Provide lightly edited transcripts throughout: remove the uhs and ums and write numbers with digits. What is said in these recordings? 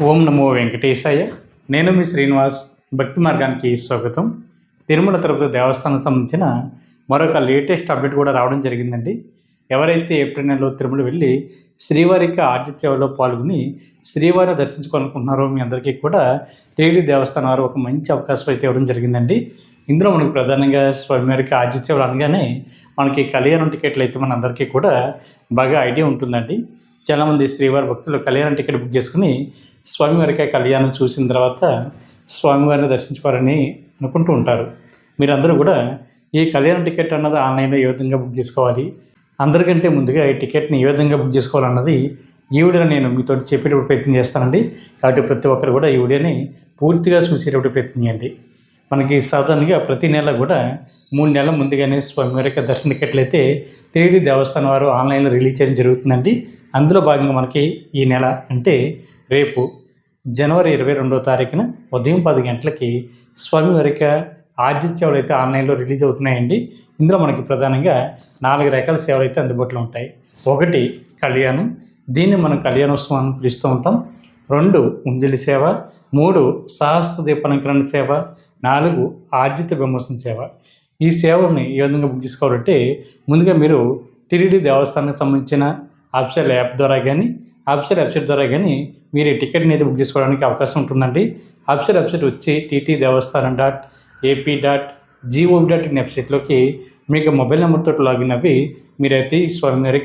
ఓం నమో వెంకటేశాయ. నేను మీ శ్రీనివాస్. భక్తి మార్గానికి స్వాగతం. తిరుమల తిరుపతి దేవస్థానం సంబంధించిన మరొక లేటెస్ట్ అప్డేట్ కూడా రావడం జరిగిందండి. ఎవరైతే ఏప్రిల్ నెలలో తిరుమల వెళ్ళి శ్రీవారికి ఆతిథ్యంలో పాల్గొని శ్రీవారిని దర్శించుకోవాలనుకుంటున్నారో మీ అందరికీ కూడా టీటీడీ దేవస్థానం వారు ఒక మంచి అవకాశం అయితే ఇవ్వడం జరిగిందండి. ఇందులో మనకు ప్రధానంగా స్వామివారికి ఆతిథ్యం అనగానే మనకి కళ్యాణం టికెట్లు అయితే మన అందరికీ కూడా బాగా ఐడియా ఉంటుందండి. చాలామంది శ్రీవారి భక్తులు కళ్యాణం టికెట్ బుక్ చేసుకుని స్వామివారికి కళ్యాణం చూసిన తర్వాత స్వామివారిని దర్శించుకోవాలని అనుకుంటూ ఉంటారు. మీరందరూ కూడా ఈ కళ్యాణం టికెట్ అన్నది ఆన్లైన్లో ఏ విధంగా బుక్ చేసుకోవాలి, అందరికంటే ముందుగా ఈ టికెట్ని ఏ విధంగా బుక్ చేసుకోవాలన్నది ఈ వీడియోలో నేను మీతో చెప్పేటప్పుడు ప్రయత్నం చేస్తానండి. కాబట్టి ప్రతి ఒక్కరు కూడా ఈ వీడియోని పూర్తిగా చూసేటప్పుడు ప్రయత్నం చేయండి. మనకి సాధారణంగా ప్రతి నెల కూడా 3 నెలల ముందుగానే స్వామివారి దర్శన టికెట్లు అయితే టీటీడీ దేవస్థానం వారు ఆన్లైన్లో రిలీజ్ చేయడం జరుగుతుందండి. అందులో భాగంగా మనకి ఈ నెల అంటే రేపు జనవరి 22వ తారీఖున ఉదయం 10 గంటలకి స్వామివారి ఆతిథ్యాలు అయితే ఆన్లైన్లో రిలీజ్ అవుతున్నాయండి. ఇందులో మనకి ప్రధానంగా 4 రకాల సేవలు అయితే అందుబాటులో ఉంటాయి. 1 కళ్యాణం, దీన్ని మనం కళ్యాణోత్సవం అని పిలుస్తూ ఉంటాం. 2 ఉంజలి సేవ, 3 సహస్ర దీపాలంకరణ సేవ, 4 ఆర్జిత బ్రహ్మోత్సవం సేవ. ఈ సేవల్ని ఏ విధంగా బుక్ చేసుకోవాలంటే ముందుగా మీరు టీటీడీ దేవస్థానానికి సంబంధించిన అఫీషియల్ యాప్ ద్వారా కానీ అఫీషియల్ వెబ్సైట్ ద్వారా కానీ మీరు ఈ టికెట్ని అయితే బుక్ చేసుకోవడానికి అవకాశం ఉంటుందండి. అఫీషియల్ వెబ్సైట్ వచ్చి ttdevaస్థానం.ap.gov.in వెబ్సైట్లోకి మీకు మొబైల్ నెంబర్తో లాగిన్ అవి మీరైతే ఈ స్వామివారి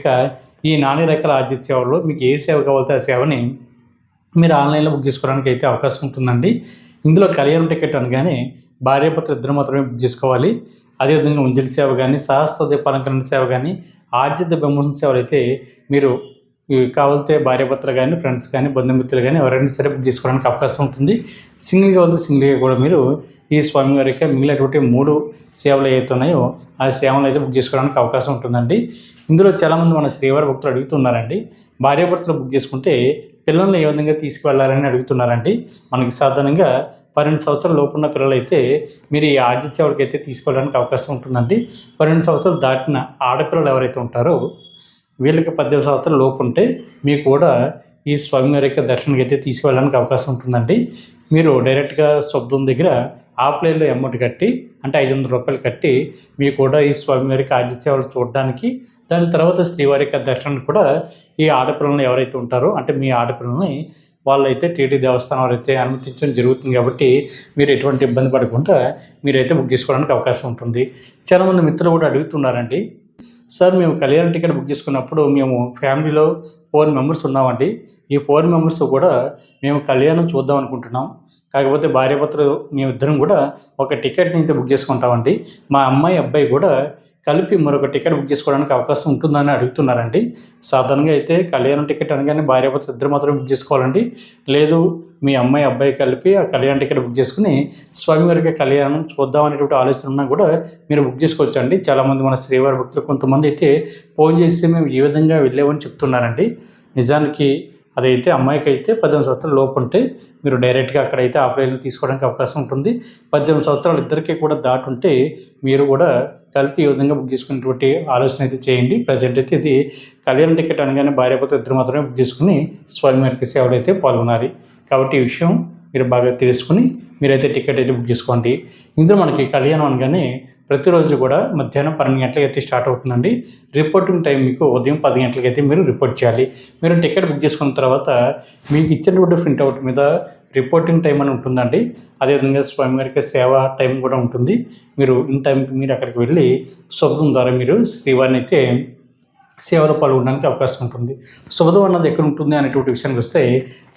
ఈ 4 రకాల ఆర్జిత సేవల్లో మీకు ఏ సేవ కావాలో ఆ సేవని మీరు ఆన్లైన్లో బుక్ చేసుకోవడానికి అయితే అవకాశం ఉంటుందండి. ఇందులో కళ్యాణం టికెట్ అనగానే భార్యాభర్తలు ఇద్దరు మాత్రమే బుక్ చేసుకోవాలి. అదేవిధంగా ఉంజలి సేవ కానీ సహస్ర దీపాలంకరణ సేవ కానీ ఆర్జిత బ్రహ్మోత్సవం సేవలు అయితే మీరు కావాలితే భార్యాభర్తలు కానీ ఫ్రెండ్స్ కానీ బంధుమిత్రులు కానీ ఎవరైనా సరే బుక్ చేసుకోవడానికి అవకాశం ఉంటుంది. సింగిల్గా వద్ద సింగిల్గా కూడా మీరు ఈ స్వామివారికి మిగిలినటువంటి 3 సేవలు ఏవైతే ఉన్నాయో ఆ సేవలు అయితే బుక్ చేసుకోవడానికి అవకాశం ఉంటుందండి. ఇందులో చాలామంది మన శ్రీవారి భక్తులు అడుగుతున్నారండి, భార్యాభర్తలు బుక్ చేసుకుంటే పిల్లల్ని ఏ విధంగా తీసుకువెళ్ళాలని అడుగుతున్నారండి. మనకి సాధారణంగా 12 సంవత్సరాల లోపు ఉన్న పిల్లలు అయితే మీరు ఈ ఆతిథ్యాలకి అయితే తీసుకెళ్ళడానికి అవకాశం ఉంటుందండి. 12 సంవత్సరాలు దాటిన ఆడపిల్లలు ఎవరైతే ఉంటారో వీళ్ళకి 18 సంవత్సరాల లోపు ఉంటే మీకు కూడా ఈ స్వామివారి దర్శనానికి అయితే తీసుకువెళ్ళడానికి అవకాశం ఉంటుందండి. మీరు డైరెక్ట్గా శబ్దం దగ్గర ఆఫ్లైన్లో అమౌంట్ కట్టి అంటే 500 రూపాయలు కట్టి మీకు కూడా ఈ స్వామివారికి ఆతిథ్యాలు చూడడానికి, దాని తర్వాత శ్రీవారి దర్శనానికి కూడా ఈ ఆడపిల్లలను ఎవరైతే ఉంటారో అంటే మీ ఆడపిల్లల్ని వాళ్ళైతే టీటీడీ దేవస్థానం వారైతే అనుమతించడం జరుగుతుంది. కాబట్టి మీరు ఎటువంటి ఇబ్బంది పడకుండా మీరైతే బుక్ చేసుకోవడానికి అవకాశం ఉంటుంది. చాలామంది మిత్రులు కూడా అడుగుతున్నారండి, సార్ మేము కళ్యాణ టికెట్ బుక్ చేసుకున్నప్పుడు మేము ఫ్యామిలీలో 4 మెంబర్స్ ఉన్నామండి. ఈ 4 మెంబర్స్ కూడా మేము కళ్యాణం చూద్దాం అనుకుంటున్నాం. కాకపోతే భార్యాభర్తలు మేమిద్దరం కూడా ఒక టికెట్ని అయితే బుక్ చేసుకుంటామండి. మా అమ్మాయి అబ్బాయి కూడా కలిపి మరొక టికెట్ బుక్ చేసుకోవడానికి అవకాశం ఉంటుందని అడుగుతున్నారండి. సాధారణంగా అయితే కళ్యాణం టికెట్ అనగానే భార్యాభర్తలు ఇద్దరు మాత్రమే బుక్ చేసుకోవాలండి. లేదు మీ అమ్మాయి అబ్బాయి కలిపి ఆ కళ్యాణ టికెట్ బుక్ చేసుకుని స్వామివారికి కళ్యాణం చూద్దాం అనేటువంటి ఆలోచన ఉన్నా కూడా మీరు బుక్ చేసుకోవచ్చు అండి. చాలామంది మన శ్రీవారి భక్తులు కొంతమంది అయితే ఫోన్ చేసి మేము ఈ విధంగా వెళ్ళామని చెప్తున్నారండి. నిజానికి అదైతే అమ్మాయికి అయితే 18 సంవత్సరాల లోపు ఉంటే మీరు డైరెక్ట్గా అక్కడైతే ఆఫ్లైన్లో తీసుకోవడానికి అవకాశం ఉంటుంది. 18 సంవత్సరాలు ఇద్దరికీ కూడా దాటుంటే మీరు కూడా కలిపి ఈ విధంగా బుక్ చేసుకునేటువంటి ఆలోచన అయితే చేయండి. ప్రజెంట్ అయితే ఇది కళ్యాణ టికెట్ అనగానే భార్యాభర్తలు ఇద్దరు మాత్రమే బుక్ చేసుకుని స్వామివారికి సేవలు అయితే పాల్గొనాలి. కాబట్టి ఈ విషయం మీరు బాగా తెలుసుకుని మీరైతే టికెట్ అయితే బుక్ చేసుకోండి. ఇందులో మనకి కళ్యాణం అనగానే ప్రతిరోజు కూడా మధ్యాహ్నం 12 గంటలకి అయితే స్టార్ట్ అవుతుందండి. రిపోర్టింగ్ టైం మీకు ఉదయం 10 గంటలకి అయితే మీరు రిపోర్ట్ చేయాలి. మీరు టికెట్ బుక్ చేసుకున్న తర్వాత మీకు ఇచ్చినటువంటి ప్రింట్అవుట్ మీద రిపోర్టింగ్ టైం అని ఉంటుందండి. అదేవిధంగా స్వామివారికి సేవ టైం కూడా ఉంటుంది. మీరు ఇన్ టైంకి మీరు అక్కడికి వెళ్ళి శబ్దం ద్వారా మీరు శ్రీవారిని అయితే సేవలో పాల్గొనడానికి అవకాశం ఉంటుంది. శుభదం అన్నది ఎక్కడ ఉంటుంది అనేటువంటి విషయానికి వస్తే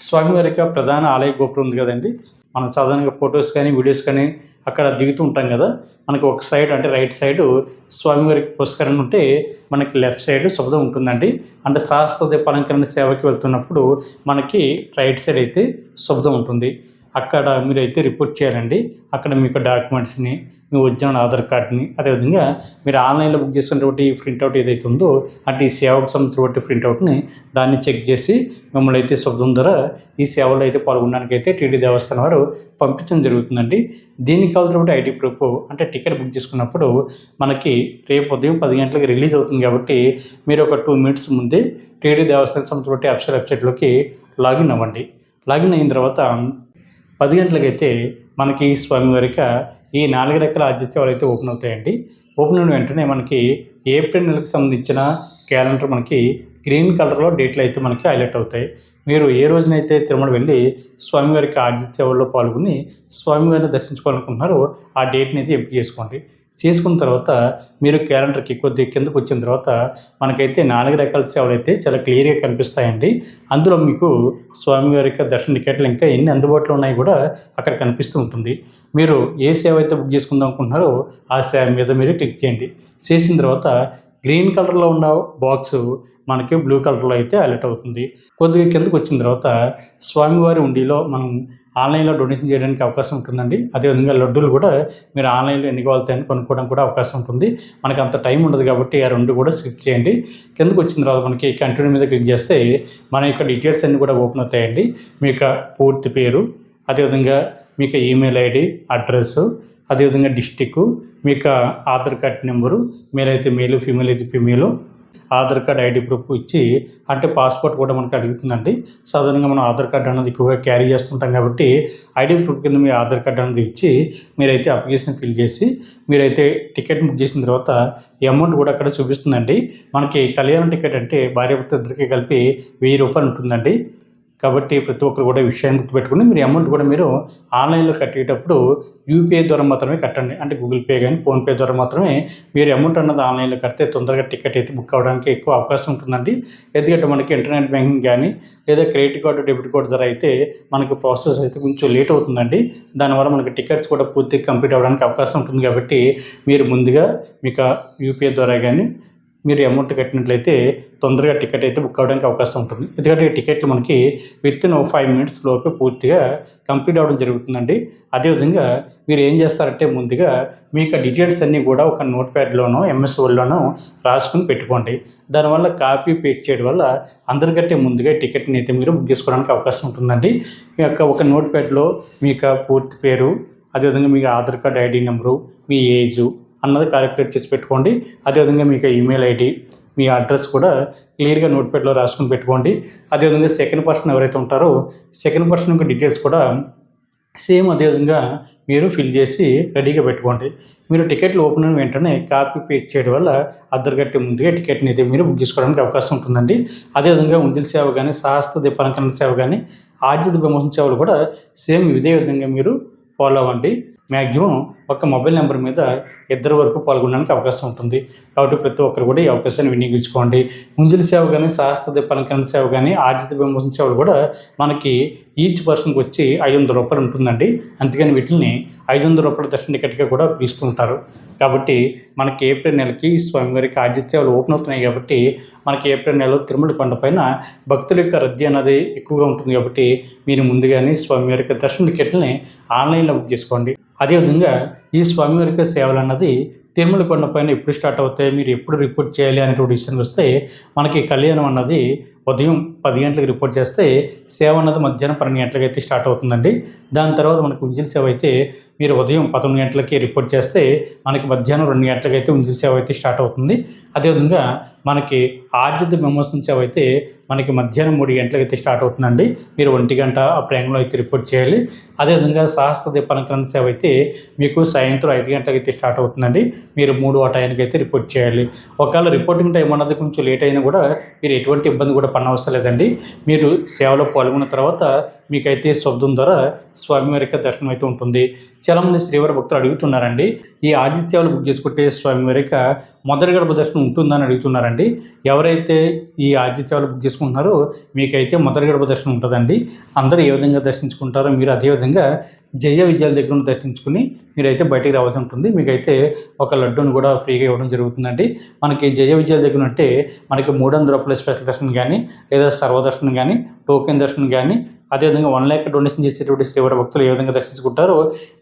స్వామివారి ప్రధాన ఆలయ గోపురం ఉంది కదండి. మనం సాధారణంగా ఫొటోస్ కానీ వీడియోస్ కానీ అక్కడ దిగుతూ ఉంటాం కదా. మనకి ఒక సైడ్ అంటే రైట్ సైడు స్వామివారికి పురస్కారం ఉంటే మనకి లెఫ్ట్ సైడ్ శుభదం ఉంటుందండి. అంటే సహస్ర దీపాలంకరణ సేవకి వెళ్తున్నప్పుడు మనకి రైట్ సైడ్ అయితే శుభదం ఉంటుంది. అక్కడ మీరైతే రిపోర్ట్ చేయాలండి. అక్కడ మీకు డాక్యుమెంట్స్ని, మీ ఒరిజినల్ ఆధార్ కార్డ్ని, అదేవిధంగా మీరు ఆన్లైన్లో బుక్ చేసుకున్నటువంటి ప్రింట్అవుట్ ఏదైతే ఉందో అంటే ఈ సేవకు సంబంధించినటువంటి ప్రింట్అవుట్ని దాన్ని చెక్ చేసి మిమ్మల్ని అయితే శుభ్రం ద్వారా ఈ సేవలో అయితే పాల్గొనడానికి అయితే టీటీడీ దేవస్థానం వారు పంపించడం జరుగుతుందండి. దీనికి కావాల్సినటువంటి ఐటీ ప్రూఫ్ అంటే టికెట్ బుక్ చేసుకున్నప్పుడు మనకి రేపు ఉదయం 10 గంటలకు రిలీజ్ అవుతుంది. కాబట్టి మీరు ఒక 2 మినిట్స్ ముందే టీటీడీ దేవస్థానం సంబంధించినటువంటి అఫీషియల్ వెబ్సైట్లోకి లాగిన్ అవ్వండి. లాగిన్ అయిన తర్వాత 10 గంటలకైతే మనకి స్వామివారిక ఈ 4 రెక్కల ఆతిథ్య సేవలు అయితే ఓపెన్ అవుతాయండి. ఓపెన్ అయిన వెంటనే మనకి ఏప్రిల్ నెలకు సంబంధించిన క్యాలెండర్ మనకి గ్రీన్ కలర్లో డేట్లు అయితే మనకి హైలైట్ అవుతాయి. మీరు ఏ రోజునైతే తిరుమల వెళ్ళి స్వామివారికి ఆతిథ్య సేవల్లో పాల్గొని స్వామివారిని దర్శించుకోవాలనుకుంటున్నారో ఆ డేట్ని అయితే ఎంపిక చేసుకోండి. చేసుకున్న తర్వాత మీరు క్యాలెండర్కి కొద్దిగా కిందకు వచ్చిన తర్వాత మనకైతే 4 రకాల సేవలు అయితే చాలా క్లియర్గా కనిపిస్తాయండి. అందులో మీకు స్వామివారి యొక్క దర్శన టికెట్లు ఇంకా ఎన్ని అందుబాటులో ఉన్నాయి కూడా అక్కడ కనిపిస్తూ ఉంటుంది. మీరు ఏ సేవ అయితే బుక్ చేసుకుందాం అనుకుంటున్నారో ఆ సేవ మీద మీరు క్లిక్ చేయండి. చేసిన తర్వాత గ్రీన్ కలర్లో ఉన్న బాక్స్ మనకి బ్లూ కలర్లో అయితే హైలైట్ అవుతుంది. కొద్దిగా కిందకు వచ్చిన తర్వాత స్వామివారి ఉండిలో మనం ఆన్లైన్లో డొనేషన్ చేయడానికి అవకాశం ఉంటుందండి. అదేవిధంగా లడ్డూలు కూడా మీరు ఆన్లైన్లో ఎన్ని కావాలని కొనుక్కోవడం కూడా అవకాశం ఉంటుంది. మనకి అంత టైం ఉండదు కాబట్టి ఆ 2 కూడా స్కిప్ చేయండి. కిందకు వచ్చిన తర్వాత మనకి కంటిన్యూ మీద క్లిక్ చేస్తే మన యొక్క డీటెయిల్స్ అన్నీ కూడా ఓపెన్ అవుతాయండి. మీ యొక్క పూర్తి పేరు, అదేవిధంగా మీ యొక్క ఈమెయిల్ ఐడి, అడ్రస్సు, అదేవిధంగా డిస్టిక్, మీ యొక్క ఆధార్ కార్డ్ నెంబరు, మేల్ అయితే మేలు, ఫీమేల్ అయితే female, Aadhaar card ID proof ఇచ్చి అంటే పాస్పోర్ట్ కూడా మనకు అడుగుతుందండి. సాధారణంగా మనం ఆధార్ కార్డ్ అనేది ఎక్కువగా క్యారీ చేస్తుంటాం కాబట్టి ఐడి ప్రూఫ్ కింద మీ ఆధార్ కార్డ్ అనేది ఇచ్చి మీరైతే అప్లికేషన్ ఫిల్ చేసి మీరైతే టికెట్ బుక్ చేసిన తర్వాత ఈ అమౌంట్ కూడా అక్కడ చూపిస్తుందండి. మనకి కళ్యాణ టికెట్ అంటే భార్యాభర్త ఇద్దరికి కలిపి 1000 రూపాయలు ఉంటుందండి. కాబట్టి ప్రతి ఒక్కరు కూడా ఈ విషయాన్ని గుర్తుపెట్టుకుని మీరు అమౌంట్ కూడా మీరు ఆన్లైన్లో కట్టేటప్పుడు యూపీఐ ద్వారా మాత్రమే కట్టండి. అంటే గూగుల్ పే కానీ ఫోన్పే ద్వారా మాత్రమే మీరు అమౌంట్ అన్నది ఆన్లైన్లో కడితే తొందరగా టికెట్ అయితే బుక్ అవ్వడానికి ఎక్కువ అవకాశం ఉంటుందండి. ఎందుకంటే మనకి ఇంటర్నెట్ బ్యాంకింగ్ కానీ లేదా క్రెడిట్ కార్డు, డెబిట్ కార్డు ద్వారా అయితే మనకి ప్రాసెస్ అయితే కొంచెం లేట్ అవుతుందండి. దానివల్ల మనకి టికెట్స్ కూడా పూర్తిగా కంప్లీట్ అవ్వడానికి అవకాశం ఉంటుంది. కాబట్టి మీరు ముందుగా మీకు యూపీఐ ద్వారా కానీ మీరు అమౌంట్ కట్టినట్లయితే తొందరగా టికెట్ అయితే బుక్ అవ్వడానికి అవకాశం ఉంటుంది. ఎందుకంటే ఈ టికెట్లు మనకి వితిన్ 5 మినిట్స్ లోపే పూర్తిగా కంప్లీట్ అవ్వడం జరుగుతుందండి. అదేవిధంగా మీరు ఏం చేస్తారంటే ముందుగా మీకు డీటెయిల్స్ అన్నీ కూడా ఒక నోట్ ప్యాడ్లోనో ఎంఎస్ వర్డ్లోనో రాసుకుని పెట్టుకోండి. దానివల్ల కాపీ పేస్ట్ చేయడం వల్ల అందరికంటే ముందుగా టికెట్ని అయితే మీరు బుక్ చేసుకోవడానికి అవకాశం ఉంటుందండి. మీ యొక్క ఒక నోట్ ప్యాడ్లో మీ యొక్క పూర్తి పేరు, అదేవిధంగా మీకు ఆధార్ కార్డ్ ఐడి నెంబరు, మీ ఏజు అన్నది క్యాలిక్యులేట్ చేసి పెట్టుకోండి. అదేవిధంగా మీకు ఈమెయిల్ ఐడి, మీ అడ్రస్ కూడా క్లియర్గా నోట్ ప్యాడ్లో రాసుకుని పెట్టుకోండి. అదేవిధంగా సెకండ్ పర్సన్ ఎవరైతే ఉంటారో సెకండ్ పర్సన్ యొక్క డీటెయిల్స్ కూడా సేమ్ అదేవిధంగా మీరు ఫిల్ చేసి రెడీగా పెట్టుకోండి. మీరు టికెట్లు ఓపెన్ అయిన వెంటనే కాపీ పేస్ట్ చేయడం వల్ల అద్దరిగట్టి ముందుగా టికెట్ని అయితే మీరు బుక్ చేసుకోవడానికి అవకాశం ఉంటుందండి. అదేవిధంగా ఉంజల్ సేవ కానీ, సహస్ర దీపాలంకరణ సేవ కానీ, ఆర్జిత బ్రహ్మోత్సవ సేవలు కూడా సేమ్ ఇదే విధంగా మీరు ఫాలో అవ్వండి. మ్యాక్సిమం ఒక మొబైల్ నెంబర్ మీద 2 వరకు పాల్గొనడానికి అవకాశం ఉంటుంది. కాబట్టి ప్రతి ఒక్కరు కూడా ఈ అవకాశాన్ని వినియోగించుకోండి. ముంజల సేవ కానీ, సహస్ర దీపాలంకరణ సేవ కానీ, ఆర్జిత బ్రహ్మోత్సవ సేవలు కూడా మనకి ఈచ్ పర్సన్కి వచ్చి 500 రూపాయలు ఉంటుందండి. అందుకని వీటిని 500 రూపాయల దర్శన టికెట్గా కూడా ఇస్తూ ఉంటారు. కాబట్టి మనకి ఏప్రిల్ నెలకి స్వామివారికి ఆర్జిత సేవలు ఓపెన్ అవుతున్నాయి. కాబట్టి మనకి ఏప్రిల్ నెలలో తిరుమల కొండపైన భక్తుల యొక్క రద్దీ అనేది ఎక్కువగా ఉంటుంది. కాబట్టి మీరు ముందుగానే స్వామివారికి దర్శన టికెట్లని ఆన్లైన్లో బుక్ చేసుకోండి. అదేవిధంగా ఈ స్వామివారి యొక్క సేవలు అన్నది తిరుమల కొండపైన ఎప్పుడు స్టార్ట్ అవుతాయి, మీరు ఎప్పుడు రిపోర్ట్ చేయాలి అనేటువంటి విషయానికి వస్తే మనకి కళ్యాణం అన్నది ఉదయం 10 గంటలకు రిపోర్ట్ చేస్తే సేవ అన్నది మధ్యాహ్నం 12 గంటలకు అయితే స్టార్ట్ అవుతుందండి. దాని తర్వాత మనకు ఉంజల సేవ అయితే మీరు ఉదయం 11 గంటలకి రిపోర్ట్ చేస్తే మనకి మధ్యాహ్నం 2 గంటలకు అయితే ఉంజల సేవ అయితే స్టార్ట్ అవుతుంది. అదేవిధంగా మనకి ఆర్జిత బ్రహ్మోత్సవ సేవ అయితే మనకి మధ్యాహ్నం 3 గంటలకు అయితే స్టార్ట్ అవుతుందండి. మీరు 1 గంట ఆ ప్రేమలో అయితే రిపోర్ట్ చేయాలి. అదేవిధంగా సహస్ర దీపాలంకరణ సేవ అయితే మీకు సాయంత్రం 5 గంటలకు అయితే స్టార్ట్ అవుతుందండి. మీరు 3 ఆ టైంకి అయితే రిపోర్ట్ చేయాలి. ఒకవేళ రిపోర్టింగ్ టైం అన్నది కొంచెం లేట్ అయినా కూడా మీరు ఎటువంటి ఇబ్బంది కూడా పడనవసరం లేదండి. మీరు సేవలో పాల్గొన్న తర్వాత మీకైతే శబ్దం ద్వారా స్వామివారి యొక్క దర్శనం అయితే ఉంటుంది. చాలామంది శ్రీవారి భక్తులు అడుగుతున్నారండి, ఈ ఆర్జిత సేవలు బుక్ చేసుకుంటే స్వామివారి యొక్క మొదటి గడప దర్శనం ఉంటుందని అడుగుతున్నారండి. ఎవరైతే ఈ ఆర్జిత సేవలు బుక్ చేసుకుంటున్నారో మీకైతే మొదటి గడప దర్శనం ఉంటుందండి. అందరూ ఏ విధంగా దర్శించుకుంటారో మీరు అదేవిధంగా జయ విజయాల దగ్గర దర్శించుకుని మీరైతే బయటికి రావాల్సి ఉంటుంది. మీకైతే ఒక లడ్డూని కూడా ఫ్రీగా ఇవ్వడం జరుగుతుందండి. మనకి జయ విజయాల దగ్గర అంటే మనకి 300 రూపాయల స్పెషల్ దర్శనం కానీ, లేదా సర్వదర్శనం కానీ, టోకెన్ దర్శనం కానీ, అదేవిధంగా 1 లక్ష డొనేషన్ చేసేటువంటి శ్రీవారి భక్తులు ఏ విధంగా దర్శించుకుంటారో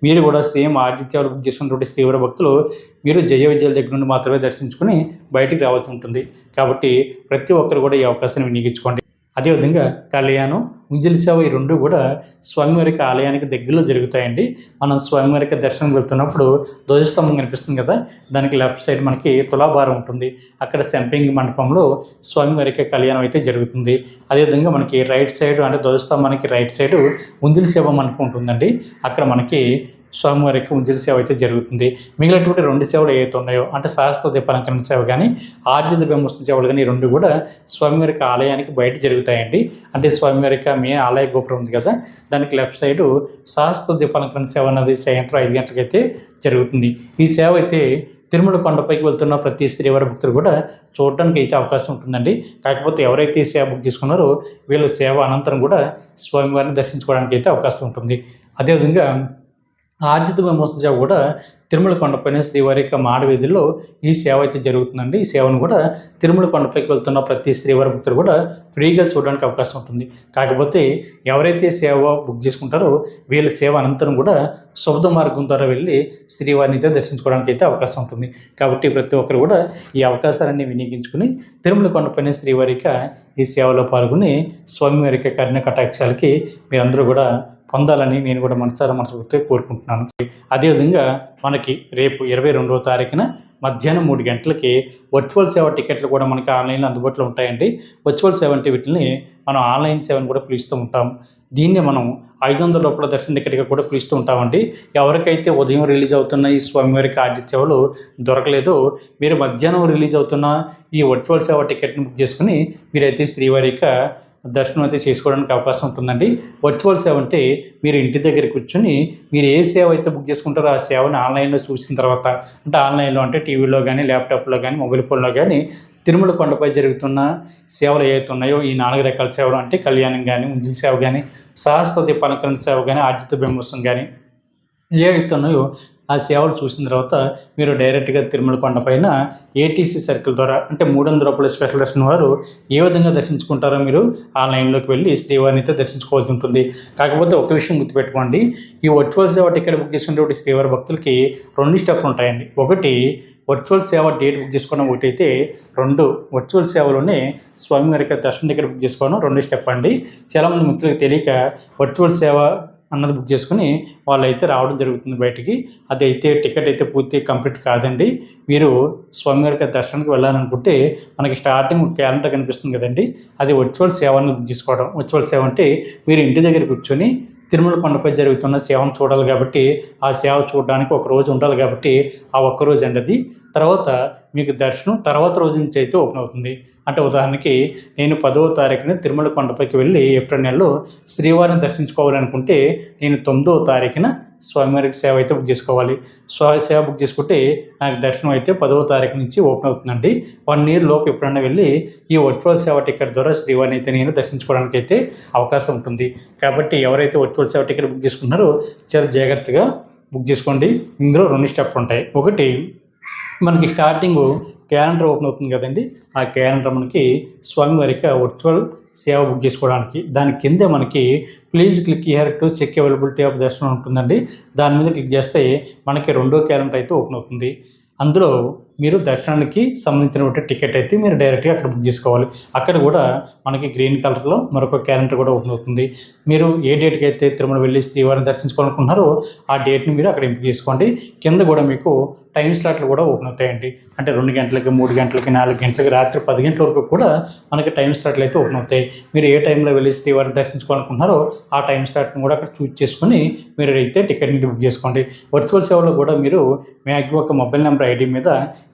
మీరు కూడా సేమ్ ఆర్జిత సేవలు బుక్ చేసుకున్నటువంటి శ్రీవారి భక్తులు మీరు జయ విజయాల దగ్గర నుండి మాత్రమే దర్శించుకుని బయటికి రావాల్సి ఉంటుంది. కాబట్టి ప్రతి ఒక్కరు కూడా ఈ అవకాశాన్ని వినియోగించుకోండి. అదేవిధంగా కళ్యాణం, ఉంజలి సేవ ఈ రెండు కూడా స్వామివారికి ఆలయానికి దగ్గరలో జరుగుతాయండి. మనం స్వామివారికి దర్శనం వెళ్తున్నప్పుడు ధ్వజస్తంభం కనిపిస్తుంది కదా, దానికి లెఫ్ట్ సైడ్ మనకి తులాభారం ఉంటుంది. అక్కడ సెంపింగ్ మండపంలో స్వామివారికి కళ్యాణం అయితే జరుగుతుంది. అదేవిధంగా మనకి రైట్ సైడ్ అంటే ధ్వజస్తంభానికి రైట్ సైడ్ ఉంజలి సేవ మండపం ఉంటుందండి. అక్కడ మనకి స్వామివారికి ఉంజలి సేవ అయితే జరుగుతుంది. మిగిలినటువంటి 2 సేవలు ఏవైతే ఉన్నాయో అంటే సహస్ర దీపాలంకరణ సేవ కానీ ఆర్జిత బ్రహ్మోత్సవ సేవలు కానీ ఈ రెండు కూడా స్వామివారికి ఆలయానికి బయట జరుగుతాయండి. అంటే స్వామివారికి మెయిన్ ఆలయ గోపురం ఉంది కదా, దానికి లెఫ్ట్ సైడు సహస్ర దీపాలంకరణ సేవ అన్నది సాయంత్రం 5 గంటలకైతే జరుగుతుంది. ఈ సేవ అయితే తిరుమల కొండపైకి వెళ్తున్న ప్రతి శ్రీవారి భక్తులు కూడా చూడడానికి అయితే అవకాశం ఉంటుందండి. కాకపోతే ఎవరైతే ఈ సేవ బుక్ చేసుకున్నారో వీళ్ళు సేవ అనంతరం కూడా స్వామివారిని దర్శించుకోవడానికి అయితే అవకాశం ఉంటుంది. అదేవిధంగా ఆర్జిత బ్రహ్మోత్సవ సేవ కూడా తిరుమల కొండపైన శ్రీవారి యొక్క మాడవీధుల్లో ఈ సేవ అయితే జరుగుతుందండి. ఈ సేవను కూడా తిరుమల కొండపైకి వెళ్తున్న ప్రతి శ్రీవారి భక్తులు కూడా ఫ్రీగా చూడడానికి అవకాశం ఉంటుంది. కాకపోతే ఎవరైతే సేవ బుక్ చేసుకుంటారో వీళ్ళ సేవ అనంతరం కూడా శుభద మార్గం ద్వారా వెళ్ళి శ్రీవారిని అయితే దర్శించుకోవడానికి అయితే అవకాశం ఉంటుంది. కాబట్టి ప్రతి ఒక్కరు కూడా ఈ అవకాశాలన్నీ వినియోగించుకుని తిరుమల కొండపైన శ్రీవారి యొక్క ఈ సేవలో పాల్గొని స్వామివారి యొక్క కరుణ కటాక్షాలకి మీరందరూ కూడా పొందాలని నేను కూడా మనస్ఫూర్తిగా కోరుకుంటున్నాను. అదేవిధంగా మనకి రేపు 22వ తారీఖున మధ్యాహ్నం 3 గంటలకి వర్చువల్ సేవ టికెట్లు కూడా మనకి ఆన్లైన్లో అందుబాటులో ఉంటాయండి. వర్చువల్ సేవ అంటే వీటిని మనం ఆన్లైన్ సేవను కూడా పిలుస్తూ ఉంటాం. దీన్ని మనం 500 రూపాయల దర్శన టికెట్గా కూడా పిలుస్తూ ఉంటామండి. ఎవరికైతే ఉదయం రిలీజ్ అవుతున్న ఈ స్వామివారికి ఆర్జిత సేవలు దొరకలేదో మీరు మధ్యాహ్నం రిలీజ్ అవుతున్న ఈ వర్చువల్ సేవ టికెట్ని బుక్ చేసుకుని మీరైతే శ్రీవారి యొక్క దర్శనం అయితే చేసుకోవడానికి అవకాశం ఉంటుందండి. వర్చువల్ సేవ అంటే మీరు ఇంటి దగ్గర కూర్చొని మీరు ఏ సేవ అయితే బుక్ చేసుకుంటారో ఆ సేవను ఆన్లైన్లో చూసిన తర్వాత అంటే ఆన్లైన్లో అంటే టీవీలో కానీ ల్యాప్టాప్లో కానీ మొబైల్ ఫోన్లో కానీ తిరుమల కొండపై జరుగుతున్న సేవలు ఏవైతే ఉన్నాయో ఈ 4 రకాల సేవలు అంటే కళ్యాణం కానీ ఉంజలి సేవ కానీ సహస్ర దీపాలంకరణ సేవ కానీ ఆర్జిత బ్రహ్మోత్సవం కానీ ఏవైతే ఉన్నాయో ఆ సేవలు చూసిన తర్వాత మీరు డైరెక్ట్గా తిరుమల కొండపైన ఏటీసీ సర్కిల్ ద్వారా అంటే 300 రూపాయల స్పెషల్ దర్శనం వారు ఏ విధంగా దర్శించుకుంటారో మీరు ఆన్లైన్లోకి వెళ్ళి శ్రీవారిని అయితే దర్శించుకోవాల్సి ఉంటుంది. కాకపోతే ఒక విషయం గుర్తుపెట్టుకోండి, ఈ వర్చువల్ సేవ టికెట్ బుక్ చేసుకునేటువంటి శ్రీవారి భక్తులకి 2 స్టెప్లు ఉంటాయండి. ఒకటి వర్చువల్ సేవ డేట్ బుక్ చేసుకోవడం ఒకటైతే, 2 వర్చువల్ సేవలోనే స్వామివారికి దర్శన టికెట్ బుక్ చేసుకోవడం 2 స్టెప్ అండి. చాలామంది మిత్రులకు తెలియక వర్చువల్ సేవ అన్నది బుక్ చేసుకుని వాళ్ళైతే రావడం జరుగుతుంది బయటికి. అది అయితే టికెట్ అయితే పూర్తి కంప్లీట్ కాదండి. మీరు స్వామివారికి దర్శనానికి వెళ్ళాలనుకుంటే మనకి స్టార్టింగ్ క్యాలెండర్ కనిపిస్తుంది కదండి, అది వర్చువల్ సేవను బుక్ చేసుకోవడం. వర్చువల్ సేవ అంటే మీరు ఇంటి దగ్గర కూర్చొని తిరుమల కొండపై జరుగుతున్న సేవను చూడాలి కాబట్టి ఆ సేవ చూడడానికి ఒక రోజు ఉండాలి కాబట్టి ఆ ఒక్కరోజు అండి అది. తర్వాత మీకు దర్శనం తర్వాత రోజు నుంచి అయితే ఓపెన్ అవుతుంది. అంటే ఉదాహరణకి నేను 10వ తారీఖున తిరుమల కొండపైకి వెళ్ళి ఏప్రిల్ నెలలో శ్రీవారిని దర్శించుకోవాలనుకుంటే నేను 9వ తారీఖున స్వామివారికి సేవ అయితే బుక్ చేసుకోవాలి. సేవ బుక్ చేసుకుంటే నాకు దర్శనం అయితే 10వ తారీఖు నుంచి ఓపెన్ అవుతుందండి. 1 ఇయర్ లోపు ఎప్పుడైనా వెళ్ళి ఈ వర్చువల్ సేవ టికెట్ ద్వారా శ్రీవారిని అయితే నేను దర్శించుకోవడానికి అయితే అవకాశం ఉంటుంది. కాబట్టి ఎవరైతే వర్చువల్ సేవ టికెట్ బుక్ చేసుకున్నారో చాలా జాగ్రత్తగా బుక్ చేసుకోండి. ఇందులో 2 స్టెప్లు ఉంటాయి. ఒకటి మనకి స్టార్టింగ్ క్యాలెండర్ ఓపెన్ అవుతుంది కదండి, ఆ క్యాలెండర్ మనకి స్వామివారికి వర్చువల్ సేవ బుక్ చేసుకోవడానికి దాని కింద మనకి please click here to check availability of దర్శనం ఉంటుందండి. దాని మీద క్లిక్ చేస్తే మనకి 2వ క్యాలెండర్ అయితే ఓపెన్ అవుతుంది. అందులో మీరు దర్శనానికి సంబంధించినటువంటి టికెట్ అయితే మీరు డైరెక్ట్గా అక్కడ బుక్ చేసుకోవాలి. అక్కడ కూడా మనకి గ్రీన్ కలర్లో మరొక క్యాలెండర్ కూడా ఓపెన్ అవుతుంది. మీరు ఏ డేట్కి అయితే తిరుమల వెళ్ళి శ్రీవారిని దర్శించుకోవాలనుకుంటున్నారో ఆ డేట్ని మీరు అక్కడ ఎంపిక చేసుకోండి. కింద కూడా మీకు టైం స్లాట్లు కూడా ఓపెన్ అవుతాయండి. అంటే 2 గంటలకి, 3 గంటలకి, 4 గంటలకి, రాత్రి 10 గంటల వరకు కూడా మనకి టైం స్లాట్లు అయితే ఓపెన్ అవుతాయి. మీరు ఏ టైంలో వెళ్ళి శ్రీవారిని దర్శించుకోవాలనుకుంటున్నారో ఆ టైం స్లాట్ని కూడా అక్కడ చూస్ చేసుకుని మీరు అయితే టికెట్ని బుక్ చేసుకోండి. వర్చువల్ సేవలో కూడా మీరు మ్యాక్సిమం ఒక మొబైల్ నెంబర్ ఐడి మీద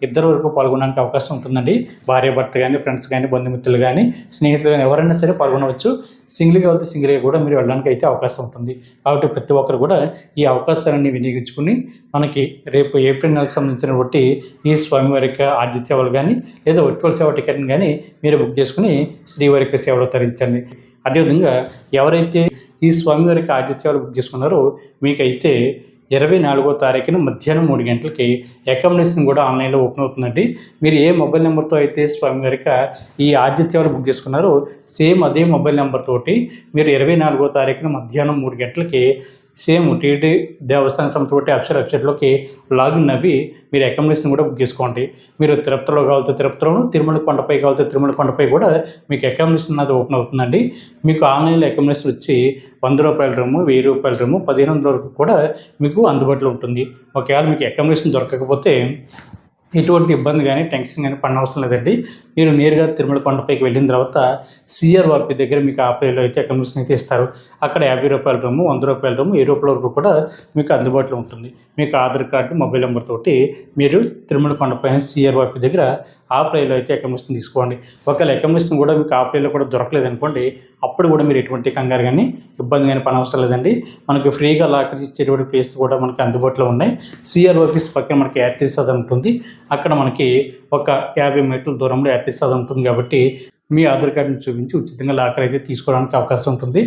2 వరకు పాల్గొనడానికి అవకాశం ఉంటుందండి. భార్యాభర్త కానీ, ఫ్రెండ్స్ కానీ, బంధుమిత్రులు కానీ, స్నేహితులు కానీ ఎవరైనా సరే పాల్గొనవచ్చు. సింగిల్గా వెళ్తే సింగిల్గా కూడా మీరు వెళ్ళడానికి అయితే అవకాశం ఉంటుంది. కాబట్టి ప్రతి ఒక్కరు కూడా ఈ అవకాశాలన్నీ వినియోగించుకుని మనకి రేపు ఏప్రిల్ నెలకు సంబంధించినటువంటి ఈ స్వామివారికి ఆర్జిత సేవలు కానీ లేదా వర్చువల్ సేవ టికెట్ని కానీ మీరు బుక్ చేసుకుని శ్రీవారికి సేవలు తరించండి. అదేవిధంగా ఎవరైతే ఈ స్వామివారికి ఆర్జిత సేవలు బుక్ చేసుకున్నారో మీకైతే 24వ తారీఖున మధ్యాహ్నం 3 గంటలకి అకామిడేషన్ కూడా ఆన్లైన్లో ఓపెన్ అవుతుందండి. మీరు ఏ మొబైల్ నెంబర్తో అయితే స్వామివారికి ఈ ఆర్జిత సేవలు బుక్ చేసుకున్నారో సేమ్ అదే మొబైల్ నెంబర్ తోటి మీరు 24వ తారీఖున మధ్యాహ్నం 3 గంటలకి సేమ్ టీటీ దేవస్థాన సంస్థ బట్టి అక్షర వెబ్సైట్లోకి లాగిన్ అవి మీరు అకామిడేషన్ కూడా బుక్ చేసుకోండి. మీరు తిరుపతిలో కావాలితే తిరుపతిలోను, తిరుమల కొండపై కావాలితే తిరుమల కొండపై కూడా మీకు అకామిడేషన్ అనేది ఓపెన్ అవుతుందండి. మీకు ఆన్లైన్లో అకామిడేషన్ వచ్చి ₹100 రూము, ₹1000 రూము, 1500 వరకు కూడా మీకు అందుబాటులో ఉంటుంది. ఒకవేళ మీకు అకామిడేషన్ దొరకకపోతే ఎటువంటి ఇబ్బంది కానీ టెన్షన్ కానీ పడనవసరం లేదండి. మీరు నేరుగా తిరుమల కొండపైకి వెళ్ళిన తర్వాత CROP దగ్గర మీకు ఆపరేలో అయితే అకామిడేషన్ అయితే ఇస్తారు. అక్కడ ₹50 రూము, ₹100 రూము, ₹1000 వరకు కూడా మీకు అందుబాటులో ఉంటుంది. మీకు ఆధార్ కార్డు, మొబైల్ నెంబర్ తోటి మీరు తిరుమల కొండపైన CROP దగ్గర ఆపరేలో అయితే అకామిడేషన్ తీసుకోండి. ఒకవేళ అకామిడేషన్ కూడా మీకు ఆపరేలో కూడా దొరకలేదు అనుకోండి, అప్పుడు కూడా మీరు ఎటువంటి కంగారు కానీ ఇబ్బంది కానీ పడనవసరం లేదండి. మనకి ఫ్రీగా లాకర్స్ ఇచ్చేటువంటి ప్లేస్ కూడా మనకి అందుబాటులో ఉన్నాయి. CROP పక్కన మనకి యాత్రిస్ అది ఉంటుంది. అక్కడ మనకి ఒక 50 మీటర్ల దూరంలో యాత్రిస్ అది ఉంటుంది కాబట్టి మీ ఆధార్ కార్డుని చూపించి ఉచితంగా లాకర్ అయితే తీసుకోవడానికి అవకాశం ఉంటుంది.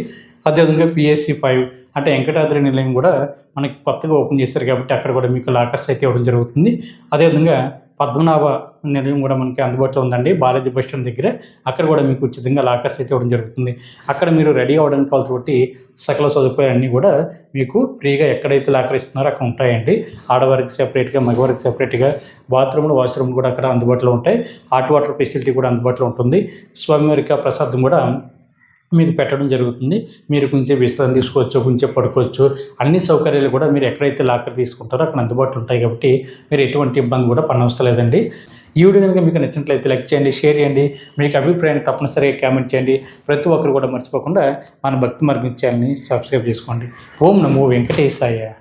అదేవిధంగా PAC5 అంటే వెంకటాద్రి నిలయం కూడా మనకి కొత్తగా ఓపెన్ చేశారు కాబట్టి అక్కడ కూడా మీకు లాకర్స్ అయితే ఇవ్వడం జరుగుతుంది. అదేవిధంగా పద్మనాభ నిలయం కూడా మనకి అందుబాటులో ఉందండి, బాలాజీ బస్ స్టాండ్ దగ్గర. అక్కడ కూడా మీకు ఉచితంగా లాకర్స్ అయితే ఇవ్వడం జరుగుతుంది. అక్కడ మీరు రెడీ అవ్వడానికి కావాల్సి సకల సదుపాయాలన్నీ కూడా మీకు ఫ్రీగా ఎక్కడైతే లాకర్ ఇస్తున్నారో అక్కడ ఉంటాయండి. ఆడవారికి సెపరేట్గా, మగవారికి సెపరేట్గా బాత్రూమ్లు, వాష్రూమ్లు కూడా అక్కడ అందుబాటులో ఉంటాయి. హాట్ వాటర్ ఫెసిలిటీ కూడా అందుబాటులో ఉంటుంది. స్వామివారికి ప్రసాదం కూడా మీకు పెట్టడం జరుగుతుంది. మీరు కొంచెం విశ్రాంతి తీసుకోవచ్చు, కొంచెం పడుకోవచ్చు. అన్ని సౌకర్యాలు కూడా మీరు ఎక్కడైతే లాకర్ తీసుకుంటారో అక్కడ అందుబాటులో ఉంటాయి కాబట్టి మీరు ఎటువంటి ఇబ్బంది కూడా పడనవసరం లేదండి. ఈ వీడియో కనుక మీకు నచ్చినట్లయితే లైక్ చేయండి, షేర్ చేయండి. మీకు అభిప్రాయాన్ని తప్పనిసరిగా కామెంట్ చేయండి. ప్రతి ఒక్కరు కూడా మర్చిపోకుండా మన భక్తి మార్గం ఛానల్ని సబ్స్క్రైబ్ చేసుకోండి. ఓం నమో వెంకటేశాయ.